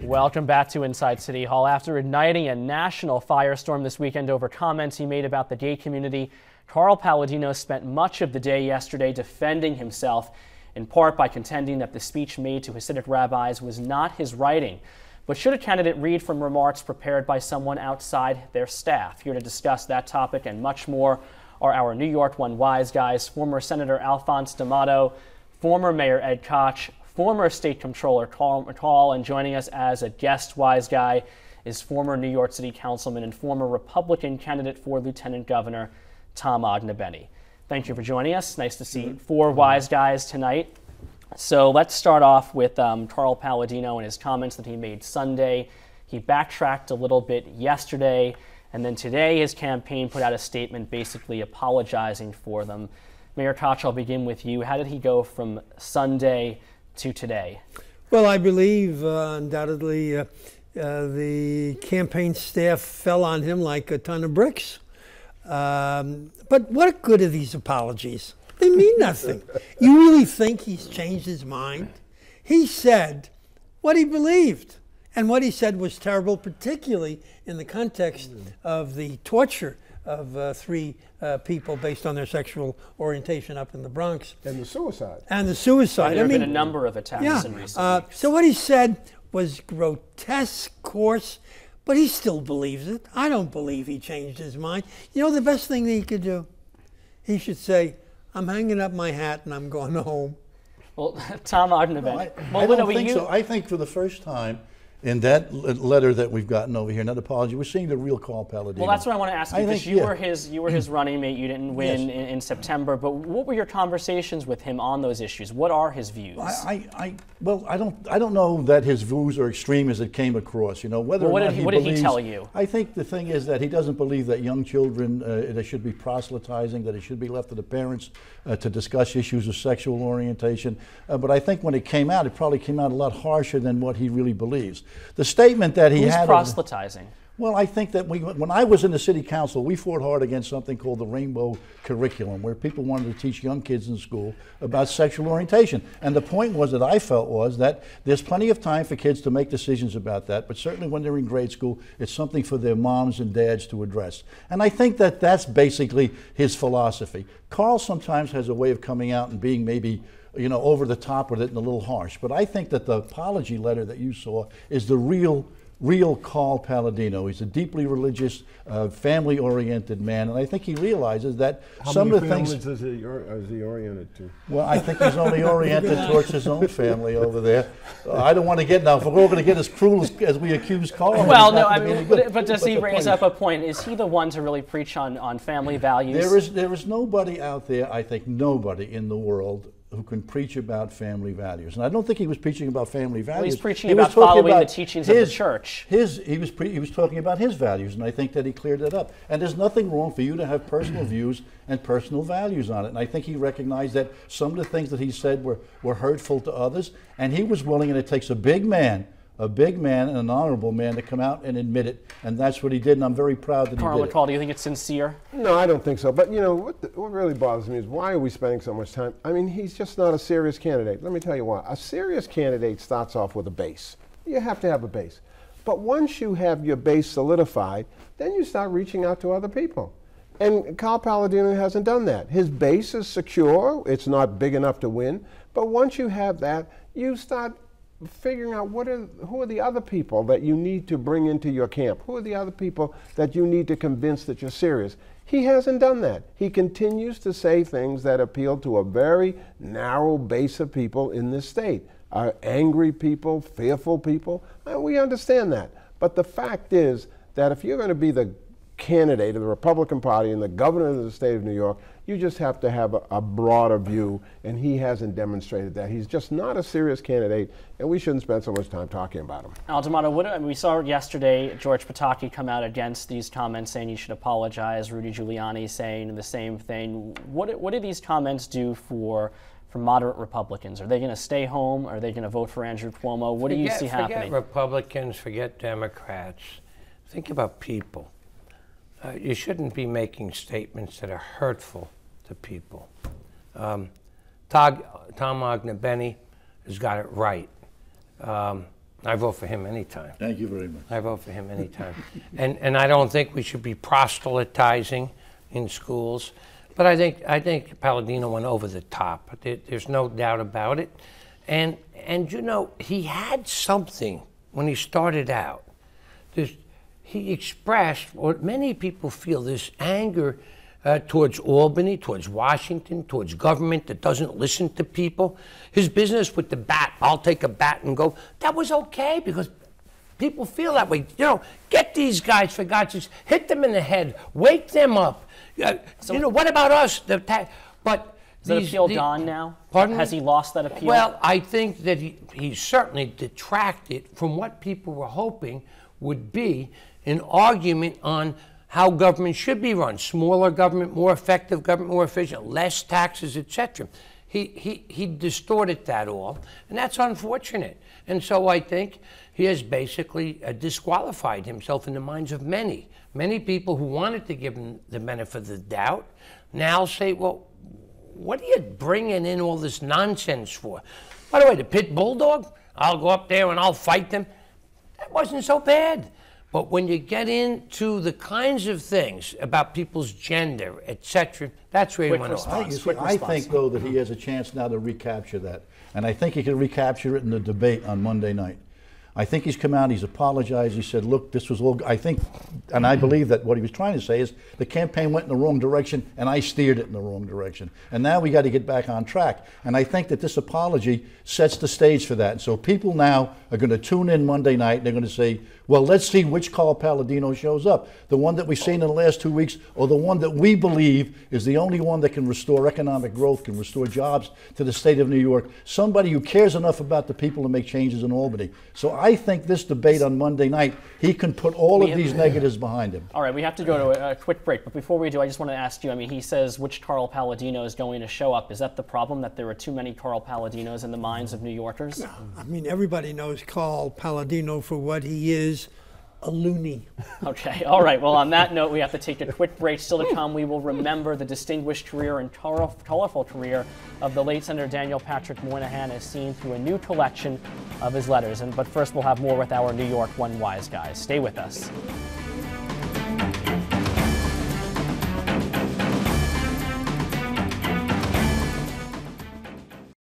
Welcome back to Inside City Hall. After igniting a national firestorm this weekend over comments he made about the gay community, Carl Palladino spent much of the day yesterday defending himself, in part by contending that the speech made to Hasidic rabbis was not his writing. But should a candidate read from remarks prepared by someone outside their staff? Here to discuss that topic and much more are our New York One wise guys, former Senator Alfonse D'Amato, former Mayor Ed Koch, former State Comptroller Carl McCall, and joining us as a guest wise guy is former New York City Councilman and former Republican candidate for Lieutenant Governor Tom Ognibene. Thank you for joining us. Nice to see four wise guys tonight. So let's start off with Carl Palladino and his comments that he made Sunday. He backtracked a little bit yesterday, and then today his campaign put out a statement basically apologizing for them. Mayor Koch, I'll begin with you. How did he go from Sunday to today? Well, I believe undoubtedly the campaign staff fell on him like a ton of bricks. But what good are these apologies? They mean nothing. You really think he's changed his mind? He said what he believed, and what he said was terrible, particularly in the context of the torture of three people based on their sexual orientation up in the Bronx. And the suicide. And the suicide. There have been a number of attacks in recent weeks. So what he said was grotesque, coarse, but he still believes it. I don't believe he changed his mind. You know the best thing that he could do? He should say, I'm hanging up my hat and I'm going home. Well, Tom Ognibene. I don't think so. I think for the first time in that letter that we've gotten over here, not apology, we're seeing the real Carl Palladino. Well, that's what I want to ask you, because you were his running mate. You didn't win in September, but what were your conversations with him on those issues? What are his views? Well, I don't know that his views are extreme as it came across. You know, whether or not what did he tell you? I think the thing is that he doesn't believe that young children they should be proselytizing, that it should be left to the parents to discuss issues of sexual orientation. But I think when it came out, it probably came out a lot harsher than what he really believes. The statement that he had. Who's proselytizing? Well, I think that when I was in the city council, we fought hard against something called the rainbow curriculum, where people wanted to teach young kids in school about sexual orientation. And the point was that I felt was that there's plenty of time for kids to make decisions about that, but certainly when they're in grade school, it's something for their moms and dads to address. And I think that that's basically his philosophy. Carl sometimes has a way of coming out and being maybe, you know, over the top with it and a little harsh. But I think that the apology letter that you saw is the real Carl Palladino. He's a deeply religious, family-oriented man, and I think he realizes that some of the things. How many families is he oriented to? Well, I think he's only oriented towards his own family over there. I don't want to get now. If we're all going to get as cruel as we accuse Carl. Well, no, I mean, but does he raise up a point? Is he the one to really preach on family values? There is nobody out there. I think nobody in the world who can preach about family values. And I don't think he was preaching about family values. Well, he's preaching about following the teachings of the church. He was talking about his values, and I think that he cleared that up. And there's nothing wrong for you to have personal views and personal values on it. And I think he recognized that some of the things that he said were hurtful to others, and he was willing, and it takes a big man and an honorable man to come out and admit it, and that's what he did, and I'm very proud that he did Carl it. McCall, do you think it's sincere? No, I don't think so. But you know, what really bothers me is why are we spending so much time? I mean, he's just not a serious candidate. Let me tell you why. A serious candidate starts off with a base. You have to have a base. But once you have your base solidified, then you start reaching out to other people. And Carl Palladino hasn't done that. His base is secure. It's not big enough to win. But once you have that, you start figuring out who are the other people that you need to bring into your camp? Who are the other people that you need to convince that you're serious? He hasn't done that. He continues to say things that appeal to a very narrow base of people in this state. Angry people, fearful people, and we understand that. But the fact is that if you're going to be the candidate of the Republican Party and the governor of the state of New York, you just have to have a broader view, and he hasn't demonstrated that. He's just not a serious candidate, and we shouldn't spend so much time talking about him. D'Amato, we saw yesterday George Pataki come out against these comments, saying he should apologize. Rudy Giuliani saying the same thing. What do these comments do for moderate Republicans? Are they going to stay home? Are they going to vote for Andrew Cuomo? What do you see happening? Forget Republicans, forget Democrats. Think about people. You shouldn't be making statements that are hurtful to people. Tom Ognibene has got it right. I vote for him anytime. Thank you very much. I vote for him anytime. and I don't think we should be proselytizing in schools. But I think Palladino went over the top. There's no doubt about it. And you know, he had something when he started out. He expressed what many people feel, this anger towards Albany, towards Washington, towards government that doesn't listen to people. His business with the bat, I'll take a bat and go, that was okay because people feel that way. You know, get these guys, for God's sake, hit them in the head, wake them up. So, you know, what about us? But is that appeal gone now? Pardon? Has he lost that appeal? Well, I think that he certainly detracted from what people were hoping would be an argument on how government should be run. Smaller government, more effective government, more efficient, less taxes, etc. He distorted that all, and that's unfortunate. And so I think he has basically disqualified himself in the minds of many people who wanted to give him the benefit of the doubt now say, well, what are you bringing in all this nonsense for? By the way, the pit bulldog, I'll go up there and I'll fight them. That wasn't so bad. But when you get into the kinds of things about people's gender, etc., that's where he went off. I think, though, that he has a chance now to recapture that. And I think he can recapture it in the debate on Monday night. I think he's come out, he's apologized, he said, look, this was all, I think, and I believe that what he was trying to say is the campaign went in the wrong direction and I steered it in the wrong direction. And now we got to get back on track. And I think that this apology sets the stage for that. And so people now are going to tune in Monday night and they're going to say, well, let's see which Carl Palladino shows up. The one that we've seen in the last 2 weeks, or the one that we believe is the only one that can restore economic growth, can restore jobs to the state of New York. Somebody who cares enough about the people to make changes in Albany. So I think this debate on Monday night, he can put all of these negatives behind him. All right, we have to go to a quick break. But before we do, I just want to ask you, I mean, he says which Carl Palladino is going to show up. Is that the problem, that there are too many Carl Palladinos in the minds of New Yorkers? No, I mean, everybody knows Carl Palladino for what he is, a loony. Okay, all right. Well, on that note, we have to take a quick break. Still to come, we will remember the distinguished career and colorful career of the late Senator Daniel Patrick Moynihan as seen through a new collection of his letters. But first, we'll have more with our New York One Wise guys. Stay with us.